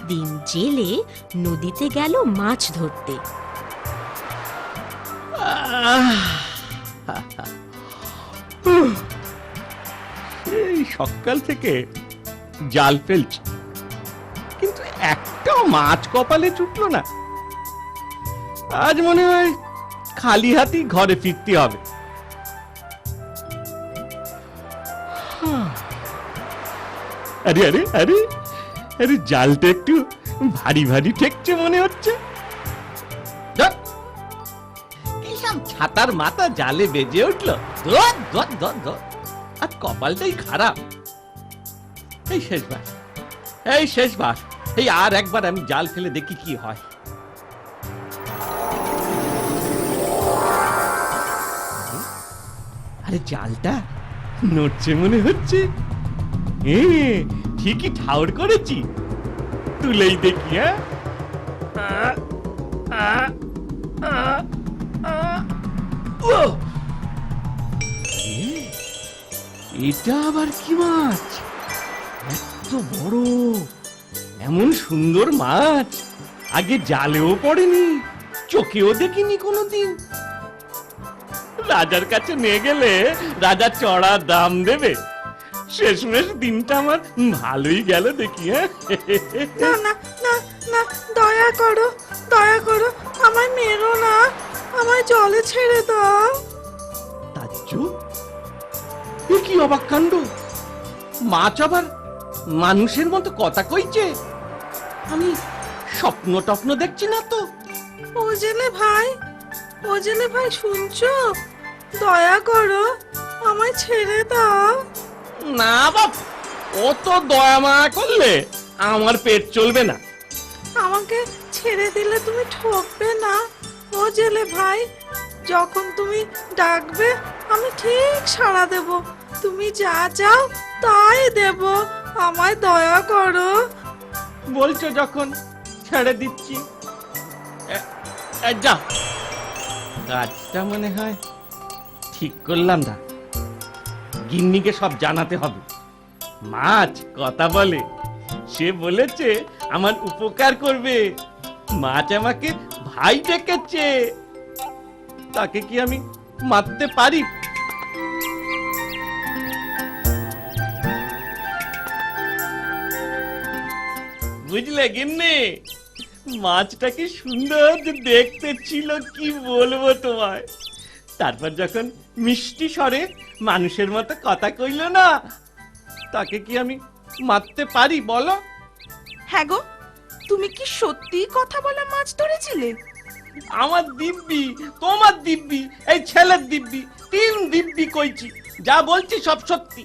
একদিন জেলে নদীতে গেল মাছ ধরতে। এই সকাল থেকে জাল ফেলছি, কিন্তু একটাও মাছ কপালে জুটলো না। আজ মনে হয় খালি হাতেই ঘরে ফিরতে হবে। আরে আরে আরে আরে জালটা একটু ভারী ভারী ঠেকছে মনে হচ্ছে। কিসব ছাতার মাথা জালে বেজে উঠলো, আর কপালটাই খারাপ। এই শেষবার, এই শেষবার, এই আর একবার আমি জাল ফেলে দেখি কি হয়। আরে জালটা নড়ছে মনে হচ্ছে। ঠিকই ঠাউর করেছি, তুলেই দেখি। এটা আবার কি মাছ? এত বড়, এমন সুন্দর মাছ আগে জালেও পড়েনি, চোখেও দেখিনি কোনোদিন। রাজার কাছে নিয়ে গেলে রাজা চড়া দাম দেবে। শেষমেশ দিনটা আমার ভালোই গেল দেখি। না না না না, দয়া করো, দয়া করো, আমায় মেরো না, আমায় জলে ছেড়ে দাও। তাজ্জু, এ কি অবাক কাণ্ড! মাছ আবার মানুষের মতো কথা কইছে। আমি স্বপ্ন টপ্ন দেখছি না তো? ও জেলে ভাই, ও জেলে ভাই, শুনছো? দয়া করো, আমায় ছেড়ে দাও। না বাপ, অত দয়া মায়া করলে আমার পেট চলবে না। আমাকে ছেড়ে দিলে তুমি ঠকবে না ও জেলে ভাই। যখন তুমি ডাকবে আমি ঠিক সাড়া দেব, তুমি যা চাও তাই দেব, আমায় দয়া করো। বলছো যখন, ছেড়ে দিচ্ছি। যা, কাজটা মনে হয় ঠিক করলাম না। গিন্নিকে সব জানাতে হবে। মাছ কথা বলে, সে বলেছে আমার উপকার করবে। মাছ আমাকে ভাই ডেকেছে, তাকে কি আমি মারতে পারি? বুঝলে গিন্নি, মাছটা কি সুন্দর দেখতে ছিল, কি বলবো তোমায়। তারপর যখন মিষ্টি স্বরে মানুষের মতো কথা কইল না, তাকে কি আমি মারতে পারি বলো? হ্যাঁ গো, তুমি কি সত্যি কথা বলা মাছ ধরেছিলে? আমার দিব্যি, তোমার দিব্যি, এই ছেলের দিব্যি, 3 দিব্যি কইছি। যা বলছি সব সত্যি।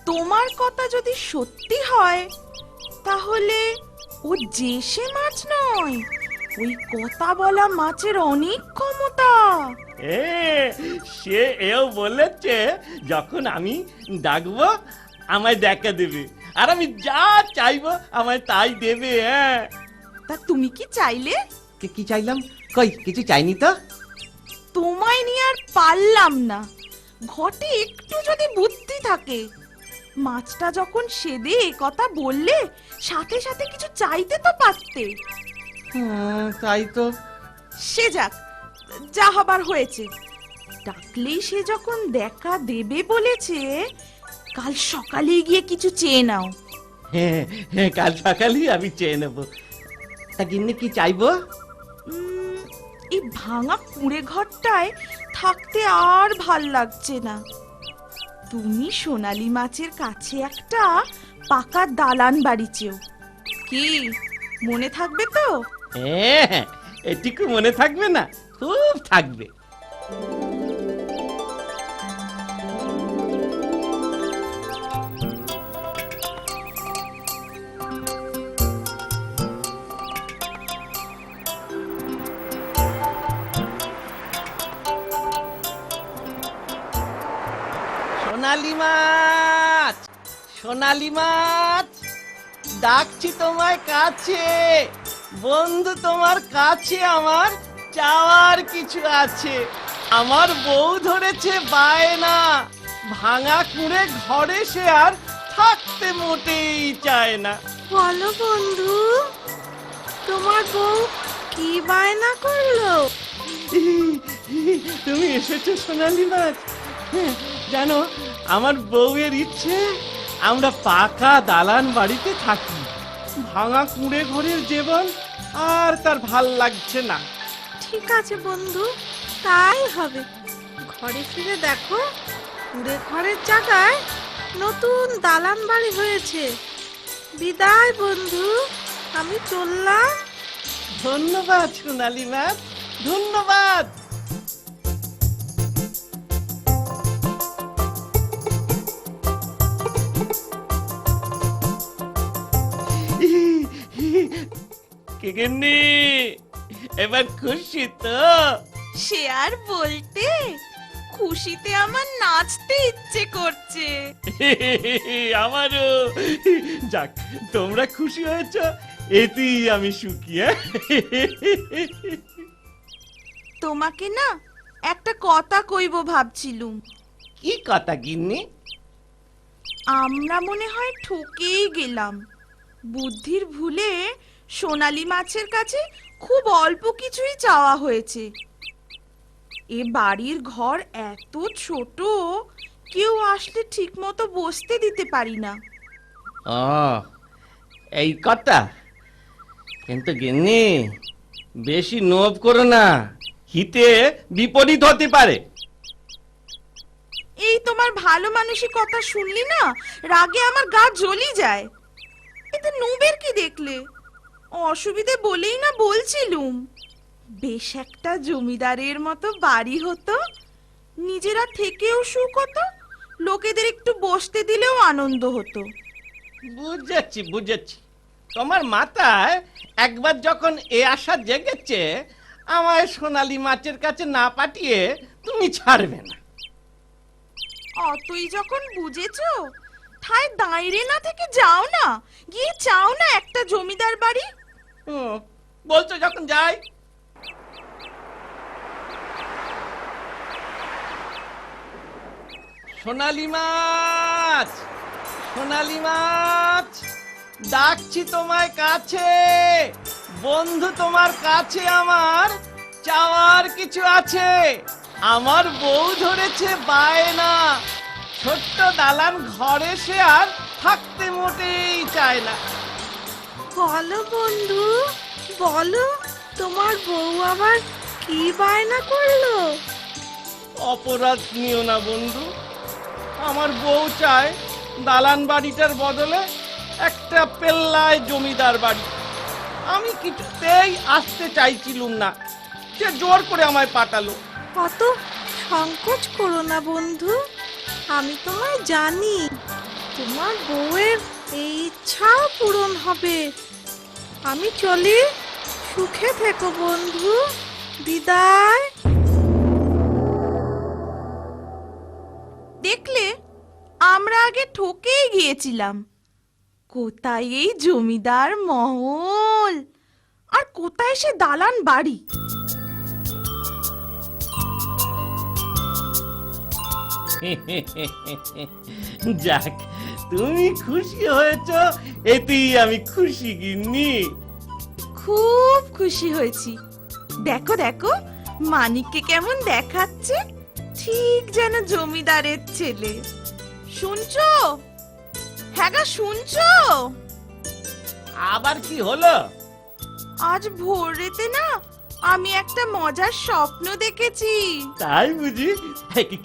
তোমার কথা যদি সত্যি হয় তাহলে ও যে সে মাছ নয়, ওই কথা বলা মাছের অনেক ক্ষমতা। সে এও বলেছে যখন আমি ডাকবো আমায় দেখা দেবে, আর আমি যা চাইবো আমায় তাই দেবে। তা তুমি কি চাইলে? কি চাইলাম? কই কিছু চাইনি তো। তোমায় নিয়ে আর পারলাম না। ঘটে একটু যদি বুদ্ধি থাকে, মাছটা যখন সেদে এ কথা বললে সাথে সাথে কিছু চাইতে তো পারতে। তাই তো। সে যাক, যা হবার হয়েছে। ডাকলেই সে যখন দেখা দেবে বলেছে, কাল সকালে গিয়ে কিছু চেয়ে নাও। হ্যাঁ হ্যাঁ, কাল সকালেই আমি চেয়ে নেবো। তা গিন্নি কি চাইবো? এই ভাঙা কুঁড়ে ঘরটায় থাকতে আর ভাল লাগছে না। তুমি সোনালী মাছের কাছে একটা পাকা দালান বাড়ি চেও। কি মনে থাকবে তো? হ্যাঁ, এটুকু মনে থাকবে না? খুব থাকবে। সোনালী মাছ, সোনালী মাছ, ডাকছি তোমায় কাছে। বন্ধু, তোমার কাছে আমার চাওয়ার কিছু আছে। আমার বউ ধরেছে বায়না, ভাঙা কুঁড়ে ঘরে সে আর থাকতে মোটেই চায় না। বলো বন্ধু, কি বায়না করলো? তুমি এসেছো সোনালি মাছ। হ্যাঁ, জানো আমার বউয়ের ইচ্ছে আমরা পাকা দালান বাড়িতে থাকি। ভাঙা কুঁড়ে ঘরের জীবন আর তার ভাল লাগছে না। ঠিক আছে বন্ধু, তাই হবে। ঘরে ফিরে দেখো, কুড়ে ঘরের জায়গায় নতুন দালান বাড়ি হয়েছে। বিদায় বন্ধু, আমি চললাম। ধন্যবাদ সোনালি মাছ, ধন্যবাদ। কেগেন্নি, এবার খুশি তো? সে আর বলতে, খুশিতে আমার নাচতে ইচ্ছে করছে। আমারও। যাক, তোমরা খুশি হয়েছ, এতেই আমি সুখী। তোমাকে না একটা কথা কইব ভাবছিলুম। কি কথা গিন্নি? আমরা মনে হয় ঠকেই গেলাম। বুদ্ধির ভুলে সোনালী মাছের কাছে খুব অল্প কিছুই চাওয়া হয়েছে। এ বাড়ির ঘর এত ছোট, কেউ আসলে ঠিক মতো বসতে দিতে পারি না। ও, এই কথা। কিন্তু গিন্নি, বেশি নোভ করো না, হিতে বিপরীত হতে পারে। এই তোমার ভালো মানুষই কথা শুনলি না, রাগে আমার গা জ্বলি যায়। এতে নুবের কি দেখলে? অসুবিধে বলেই না বলছিলুম। বেশ একটা জমিদারের মতো বাড়ি হতো, নিজেরা থেকেও সুখ হতো, লোকেদের একটু বসতে দিলেও আনন্দ হতো। বুঝেছি বুঝেছি, তোমার মাথায় একবার যখন এ আশা জেগেছে, আমায় সোনালী মাছের কাছে না পাঠিয়ে তুমি ছাড়বে না। অতই যখন বুঝেছো, তাই দাঁড়িয়ে না থেকে যাও না, গিয়ে চাও না একটা জমিদার বাড়ি। বলছো যখন যাই। সোনালী মাছ, সোনালী মাছ, ডাকছি তোমায় কাছে। বন্ধু, তোমার কাছে আমার চাওয়ার কিছু আছে। আমার বউ ধরেছে বায়না, ছোট্ট দালান ঘরে সে আর থাকতে মোটেই চায় না। বলো বন্ধু, বলো, তোমার বউ আবার কি বায়না করলো? অপরাধ নিও না বন্ধু, আমার বউ চায় দালান বাড়িটার বদলে একটা পেল্লায় জমিদার বাড়ি। আমি কিছুতেই আসতে চাইছিলুম না, সে জোর করে আমায় পাঠালো। অত সংকোচ করো না বন্ধু, আমি তোমায় জানি। তোমার বউয়ের এই ইচ্ছাও পূরণ হবে। আমি চলি, সুখে থেকো বন্ধু, বিদায়। দেখলে, আমরা আগে ঠকেই গিয়েছিলাম। কোথায় এই জমিদার মহল, আর কোথায় সে দালান বাড়ি। যাক, তুমি খুশি হয়েছ, এতেই আমি খুশি গিন্নি। খুব খুশি হয়েছি। দেখো দেখো, মানিককে কেমন দেখাচ্ছে, ঠিক যেন জমিদারের ছেলে। শুনছো? হ্যাঁ গা, শুনছো? আবার কি হলো? আজ ভোরেতে না আমি একটা মজার স্বপ্ন দেখেছি। তাই বুঝি?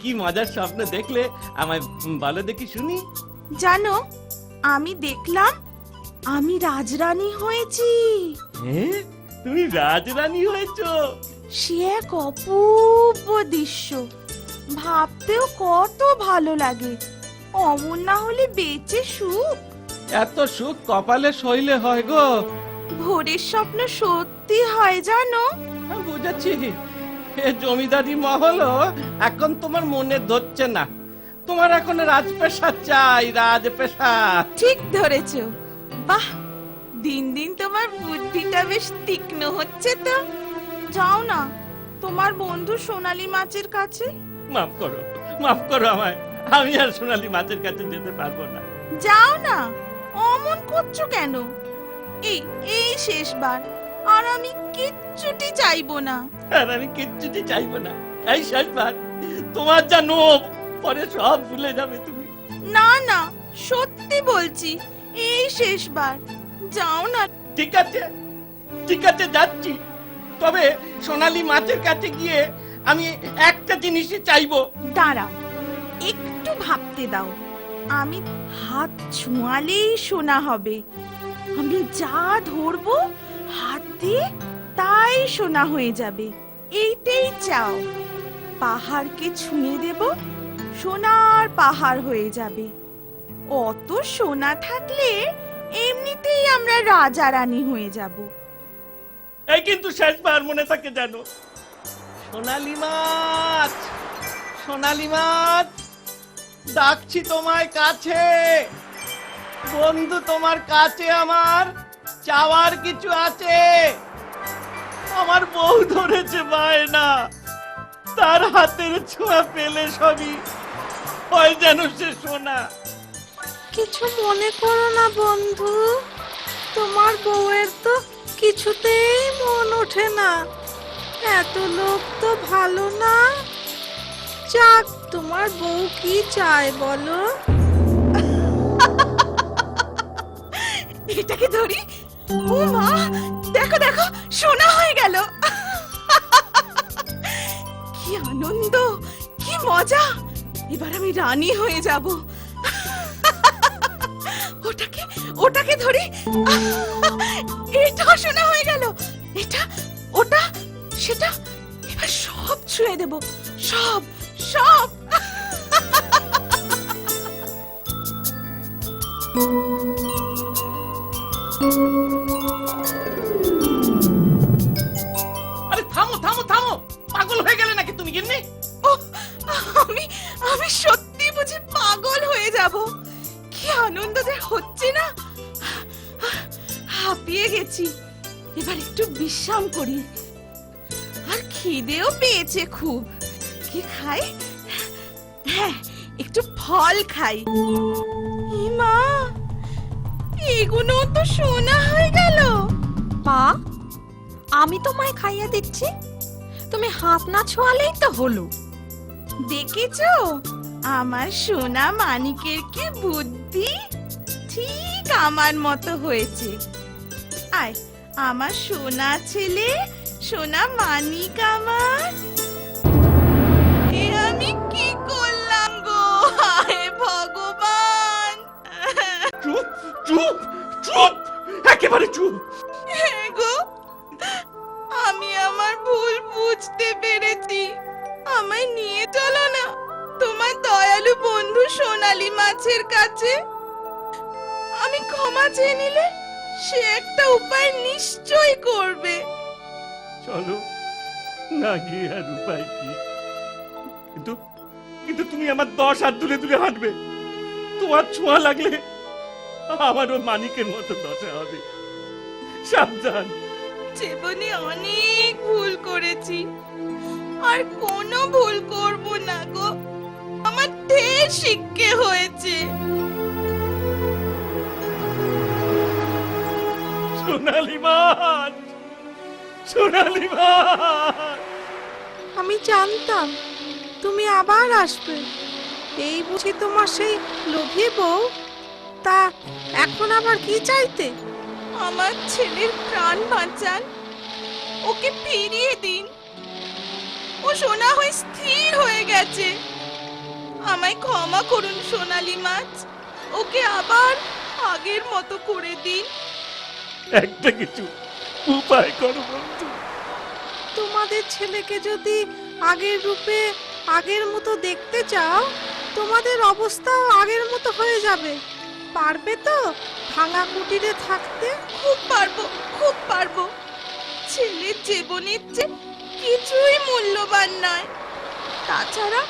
কি মজার স্বপ্ন দেখলে, আমায় বলো দেখি শুনি। জানো, আমি দেখলাম আমি রাজরানী হয়েছি। হ্যাঁ, তুমি রাজরানী হয়েছো? সে এক অপূর্ব দৃশ্য, ভাবতেও কত ভালো লাগে। অমন না হলে বেঁচে সুখ। এত সুখ কপালে সইলে হয় গো। ভোরের স্বপ্ন সত্যি হয় জানো। বুঝেছি, এ জমিদারি মহলও এখন তোমার মনে ধরছে না। তোমার এখন রাজপেশা চাই, রাজপেশা। ঠিক ধরেছ। বাহ, দিন দিন তোমার বুদ্ধিটা বেশ তীক্ষ্ণ হচ্ছে তো। যাও না তোমার বন্ধু সোনালী মাছের কাছে। মাফ করো, মাফ করো আমায়, আমি আর সোনালী মাছের কাছে যেতে পারবো না। যাও না, অমন করছো কেন? এই এই শেষবার আর আমি কিচ্ছুটি চাইবো না। আর আমি কিচ্ছুটি চাইবো না। এই শেষবার তোমার যা নোব, পরে সব ভুলে যাবে তুমি। না না, সত্যি বলছি, এই শেষবার, যাও না। ঠিক আছে, ঠিক আছে, যাচ্ছি। তবে সোনালী মাছের কাছে গিয়ে আমি একটা জিনিসই চাইবো। দাঁড়াও, একটু ভাবতে দাও। আমি হাত ছোঁয়ালেই সোনা হবে। আমি যা ধরবো হাত দিয়ে তাই সোনা হয়ে যাবে, এইটাই চাও। পাহাড়কে ছুঁয়ে দেব, সোনার পাহাড় হয়ে যাবে। অত সোনা থাকলে এমনিতেই আমরা রাজা রানী হয়ে যাব। এই কিন্তু শেষবার মনে থাকে জানো, সোনালী মাছ, সোনালী মাছ, ডাকছি তোমায় কাছে। বন্ধু, তোমার কাছে আমার চাওয়ার কিছু আছে। আমার বউ ধরেছে বায়না, তার হাতের ছোঁয়া পেলে সবই হয় যেন সে সোনা। কিছু মনে করো না বন্ধু, তোমার বউয়ের তো কিছুতেই মন ওঠে না। এত লোক তো ভালো না। যাক, তোমার বউ কি চায় বলো? এটাকে ধরি। ও মা, দেখো দেখো, সোনা হয়ে গেল। কি আনন্দ, কি মজা! এবার আমি রানী হয়ে যাব। ওটাকে ওটাকে ধরি। এটা সোনা হয়ে গেল। এটা, ওটা, সেটা, এবার সব ছুঁয়ে দেব, সব সব। আরে থামো থামো থামো, পাগল হয়ে গেলে নাকি তুমি গিন্নি? ও, আমি আমি সত্যি বুঝি পাগল হয়ে যাব। কি আনন্দ যে হচ্ছে না, হাঁপিয়ে গেছি। এবার একটু বিশ্রাম করি। আর খিদেও পেয়েছে খুব। কি খাই? হ্যাঁ, একটু ফল খাই। ই মা, এগুলো তো সোনা হয়ে গেল। মা, আমি তোমায় খাইয়ে দিচ্ছি, তুমি হাত না ছোঁয়ালেই তো হলো। দেখেছো আমার সোনা মানিকের কি বুদ্ধি, ঠিক আমার মতো হয়েছে। আয়, আমার সোনা ছেলে, সোনা মানিক আমার। এ আমি কি করলাম গো, হায় ভগবান! চুপ চুপ চুপ, একেবারে চুপ। হ্যাঁ গো, আমি আমার ভুল বুঝতে পেরেছি। আমায় নিয়ে চলো না তোমার দয়ালু বন্ধু সোনালী মাছের কাছে। আমি ক্ষমা চেয়ে নিলে সে একটা উপায় নিশ্চয়ই করবে। চলো না, গিয়ে আর উপায় কি? কিন্তু কিন্তু তুমি আমার 10 হাত দূরে দূরে হাঁটবে। তোমার ছোঁয়া লাগলে আমারও মানিকের মতো দশা হবে। সাবধান। জীবনে অনেক ভুল করেছি, আর কোনো ভুল করব না গো। আমার ঢের শিক্ষে হয়েছে। সোনালী মাছ, সোনালী মাছ। আমি জানতাম তুমি আবার আসবে। এই বুঝি তোমার সেই লোভী বউ? তা এখন আবার কি চাইতে? আমার ছেলের প্রাণ বাঁচান, ওকে ফিরিয়ে দিন। ও সোনা হয়ে স্থির হয়ে গেছে। আমায় ক্ষমা করুন সোনালী মাছ, ওকে আবার আগের মতো করে দিন। একটা কিছু উপায় করো বন্ধু। তোমাদের ছেলেকে যদি আগের রূপে আগের মতো দেখতে চাও, তোমাদের অবস্থাও আগের মতো হয়ে যাবে। পারবে তো ভাঙা কুটিরে থাকতে? খুব পারবো, খুব পারবো। ছেলের জীবনের চেয়ে কিছুই মূল্যবান নয়। তাছাড়া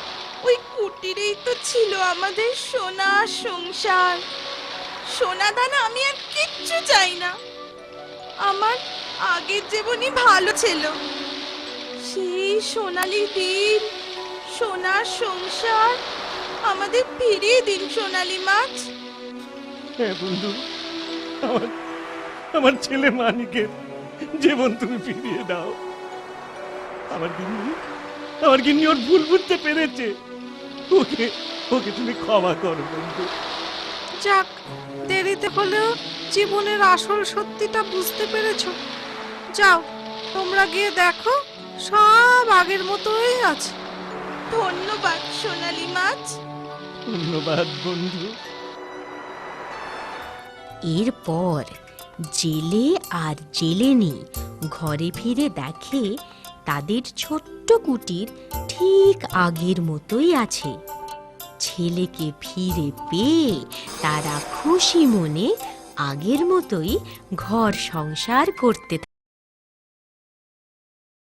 ওই কুটিরেই তো ছিল আমাদের সোনা সংসার। সোনা দানা আমি আর কিচ্ছু চাই না। আমার আগের জীবনই ভালো ছিল। সেই সোনালী দিন, সোনার সংসার আমাদের ফিরিয়ে দিন সোনালী মাছ। হ্যাঁ বন্ধু, আমার আমার ছেলে মানিকের জীবন তুমি ফিরিয়ে দাও। আমার গিন্নি ওর ভুল বুঝতে পেরেছে। ওকে ওকে তুমি ক্ষমা করো বন্ধু। যাক, দেরিতে হলেও জীবনের আসল সত্যিটা বুঝতে পেরেছো। যাও, তোমরা গিয়ে দেখো সব আগের মতোই আছে। ধন্যবাদ সোনালী মাছ। ধন্যবাদ বন্ধু। এরপর জেলে আর জেলেনি ঘরে ফিরে দেখে তাদের ছোট্ট কুটির ঠিক আগের মতোই আছে। ছেলেকে ফিরে পেয়ে তারা খুশি মনে আগের মতোই ঘর সংসার করতে